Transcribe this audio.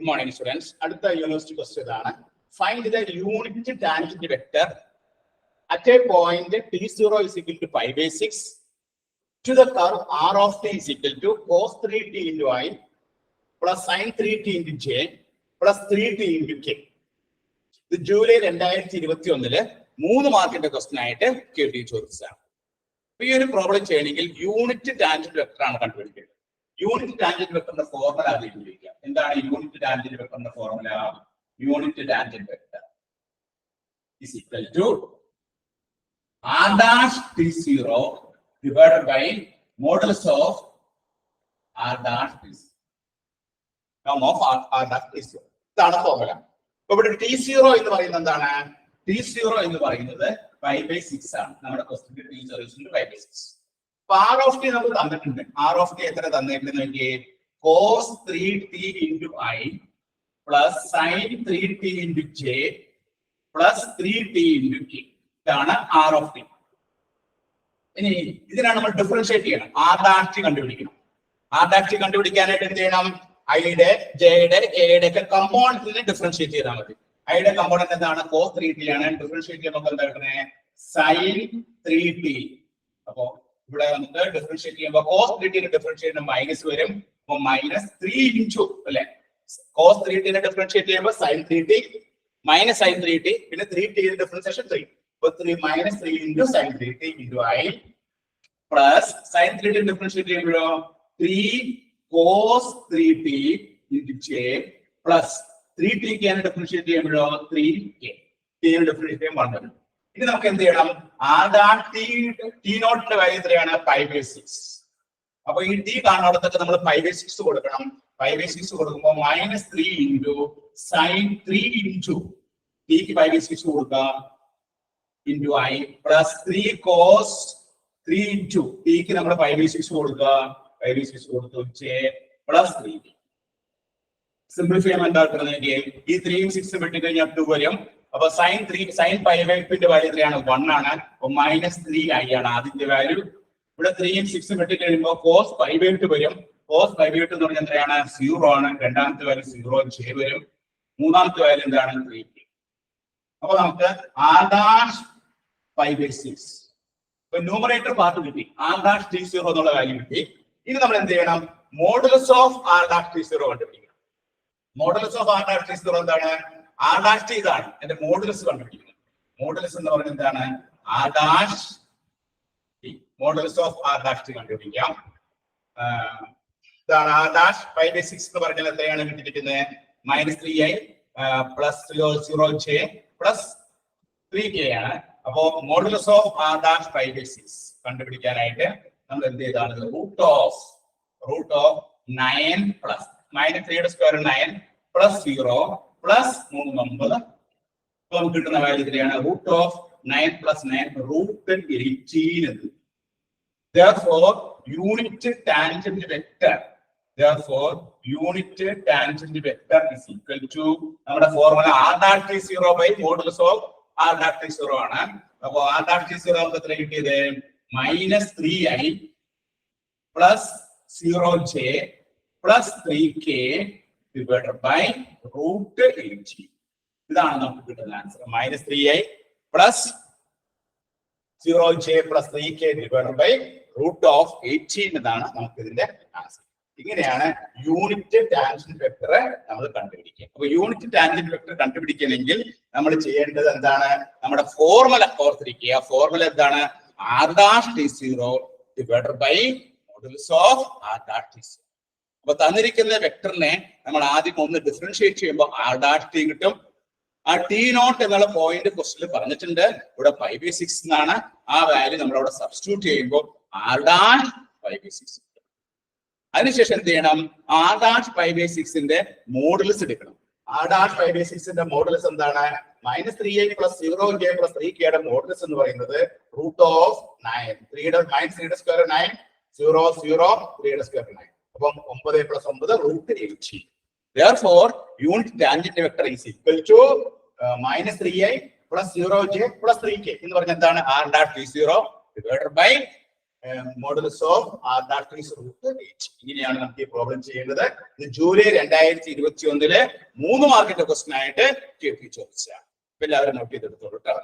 Good morning, students. Adutha university question ആണ്. Find the unit tangent vector at a point t0 is equal to pi by 6 to the curve r of t is equal to cos 3t into I plus sin 3t into j plus 3t into k. ഇത് July 2021 3 മാർക്കിന്റെ question ആയിട്ട് കേട്ടി ചോദിച്ചതാണ്. ഈ ഒരു problem ചെയ്യണമെങ്കിൽ unit tangent vector ആണ് കണ്ടുപിടിക്കേണ്ടത്. യൂണിറ്റ് ടാൻജന്റ് വെക്ടറിന്റെ ഫോർമുല അറിയിക്കാം. എന്താണ് യൂണിറ്റ് ടാൻജന്റ് വെക്ടറിന്റെ formula? Unit tangent vector is equal to r dash t0 divided by modulus of r dash t0. Sum of r dash t0. ഇതാണ് formula. അപ്പൊ ഇവിടെ t0 എന്ന് പറയുന്നത് എന്താണ്? t0 എന്ന് പറയുന്നത് pi by 6 ആണ്. നമ്മുടെ question t0 pi by 6. R of t നമുക്ക് തന്നിട്ടുണ്ട്. R of t എത്ര തന്നിട്ടുണ്ട് നോക്കിയേ. cos 3t into I plus sin 3t into j plus 3t into k. ഇതാണ് R of t. ഇനി ഇതിനാണ് നമ്മൾ ഡിഫറൻഷിയേറ്റ് ചെയ്യണം. R dash t കണ്ടുപിടിക്കണം. R dash t കണ്ടുപിടിക്കാനായിട്ട് എന്ത് ചെയ്യണം? ഐയുടെ ജെയുടെ കെയുടെ ഒക്കെ കമ്പോണന്റിനെ ഡിഫറൻഷിയേറ്റ് ചെയ്താൽ മതി. ഐയുടെ കമ്പോണന്റ് എന്താണ്? cos 3t ആണ്. ഡിഫറൻഷിയേറ്റ് ചെയ്യുമ്പോൾ എന്താ കിട്ടുന്നത്? sin 3t. അപ്പോ ഇവിടെ നമുക്ക് ഡിഫറൻഷിയേറ്റ് ചെയ്യുമ്പോൾ cos 3t നെ ഡിഫറൻഷിയേറ്റ് ചെയ്യുമ്പോൾ മൈനസ് വരും. അപ്പൊ മൈനസ് 3 ഇൻറ്റു അല്ലെ cos 3t നെ ഡിഫറൻഷിയേറ്റ് ചെയ്യുമ്പോൾ sin 3t minus sin 3t പിന്നെ 3t ന്റെ ഡിഫറൻഷിയേഷൻ 3. അപ്പൊ 3 minus 3 into sin 3t into I plus sin 3t differentiate ചെയ്യുമ്പോഴോ 3 cos 3t into j plus 3t നെ ഡിഫറൻഷിയേറ്റ് ചെയ്യുമ്പോഴോ 3k. t നെ ഡിഫറൻഷിയേറ്റ് ചെയ്യുമ്പോൾ 1 വരും. ഇനി നമുക്ക് എന്ത് ചെയ്യണം? t നോട്ടിന്റെ വാല്യൂ എത്രയാണ്? pi by 6. അപ്പൊ ഈ t കാണുന്നിടത്തൊക്കെ നമ്മൾ pi by 6 കൊടുക്കണം. pi by 6 കൊടുക്കുമ്പോൾ minus 3 into sin 3 into t pi by 6 കൊടുക്കുക into I plus 3 cos 3 into t നമ്മൾ pi by 6 കൊടുക്കുക. pi by 6 കൊടുത്തു j പ്ലസ് 3. സിംപ്ലിഫൈ ചെയ്യാൻ എന്താ കിട്ടുന്നത്? ഈ 3 ഉം 6 ഉം വെട്ടി കഴിഞ്ഞാൽ 2 വരും. അപ്പൊ sin pi by 2 ന്റെ വാല്യൂ എത്രയാണ്? 1 ആണ്. അപ്പൊ മൈനസ് 3i ആണ് ആദ്യത്തെ വാല്യൂ. ഇവിടെ 3 ഉം 6 ഉം വെട്ടി കഴിയുമ്പോൾ cos pi by 2 വരും. cos pi by 2 എന്ന് പറഞ്ഞാൽ എത്രയാണ്? 0 ആണ്. രണ്ടാമത്തെ വാല്യൂ 0 j വരും. മൂന്നാമത്തെ വാല്യൂ എന്താണ്? 3k. അപ്പൊ നമുക്ക് r dash pi by 6. അപ്പൊ ന്യൂമറേറ്റർ പാർട്ട് കിട്ടി. r dash t0 എന്നുള്ള വാല്യൂ കിട്ടി. ഇനി നമ്മൾ എന്ത് ചെയ്യണം? Modulus of r dash t0 കണ്ടുപിടിക്കണം. Modulus of r dash t0 എന്താണ്? r dash t ഇതാണ്. എന്റെ മോഡുലസ് കണ്ടുപിടിക്കുന്നത്. മോഡുലസ് എന്ന് പറയുന്നത് എന്താണ്? r dash t. Modulus of r dash t കണ്ടുപിടിക്കാം. ഇതാണ് r dash pi by 6 എന്ന് പറഞ്ഞാൽ എത്രയാണ് കിട്ടിയിരിക്കുന്നത്? Minus 3i plus 0j plus 3k ആണ്. അപ്പോ modulus of r dash pi by 6 കണ്ടുപിടിക്കാനായിട്ട് നമ്മൾ എന്ത് ചെയ്താണ്? റൂട്ട് ഓഫ് 9 പ്ലസ് മൈനസ് 3 യുടെ സ്ക്വയർ 9 പ്ലസ് 0 പ്ലസ് 3 9. അപ്പൊ നമുക്ക് കിട്ടുന്ന വാല്യൂ എത്രയാണ്? Root of 9 plus 9 root 18. Therefore, unit tangent vector is equal to നമ്മുടെ formula r dash t0 by modulus of r dash t0 ആണ്. അപ്പൊ r dash t0 നമുക്ക് എത്ര കിട്ടിയത്? Minus 3i plus 0j plus 3k divided by root 18. ഇതാണ് നമുക്ക് കിട്ടുന്ന answer. Minus 3i plus 0j plus 3k divided by root of 18 എന്നാണ് നമുക്ക് ഇതിന്റെ ആൻസർ. ഇങ്ങനെയാണ് യൂണിറ്റ് ടാൻജന്റ് വെക്ടർ നമ്മൾ കണ്ടുപിടിക്കുക. അപ്പൊ യൂണിറ്റ് ടാൻജന്റ് വെക്ടർ കണ്ടുപിടിക്കണമെങ്കിൽ നമ്മൾ ചെയ്യേണ്ടത് എന്താണ്? നമ്മുടെ ഫോർമുല ഓർത്തിരിക്കുക. ഫോർമുല എന്താണ്? r dash t0 divided by modulus of r dash t0. അപ്പൊ തന്നിരിക്കുന്ന വെക്ടറിനെ നമ്മൾ ആദ്യം ഒന്ന് ഡിഫറൻഷിയേറ്റ് ചെയ്യുമ്പോൾ r dash t കിട്ടും. ആ t നോട്ട് എന്നുള്ള പോയിന്റ് ക്വസ്റ്റ്യനിൽ പറഞ്ഞിട്ടുണ്ട്. ഇവിടെ pi by 6 എന്നാണ്. ആ വാല്യൂ നമ്മൾ അവിടെ സബ്സ്റ്റിറ്റ്യൂട്ട് ചെയ്യുമ്പോൾ r dash pi by 6. അതിനുശേഷം എന്ത് ചെയ്യണം? r dash pi by 6 ന്റെ മോഡുലസ് എടുക്കണം. r dash pi by 6 ന്റെ മോഡുലസ് എന്താണ്? Minus 3i plus 0j plus 3k യുടെ മോഡുലസ് എന്ന് പറയുന്നത് റൂട്ട് ഓഫ് 9. 3 മൈനസ് 3 യുടെ സ്ക്വയർ 9 0 0 3 യുടെ സ്ക്വയർ 9. അപ്പം 9 plus 9 root 18. Therefore, unit tangent vector is equal to minus 3i plus 0j plus 3k. എന്ന് പറഞ്ഞാൽ എന്താണ്? r dash t0 divided by modulus of matrix root 8. ഇങ്ങനെയാണ് നമുക്ക് ഈ പ്രോബ്ലം ചെയ്യേണ്ടത്. ഇത് ജൂലൈ 2021 3 മാർക്കിന്റെ ക്വസ്റ്റൻ ആയിട്ട് ചോദിച്ചതാണ്. എല്ലാവരും നോട്ട് ചെയ്തെടുത്തോളൂ കേട്ടോ.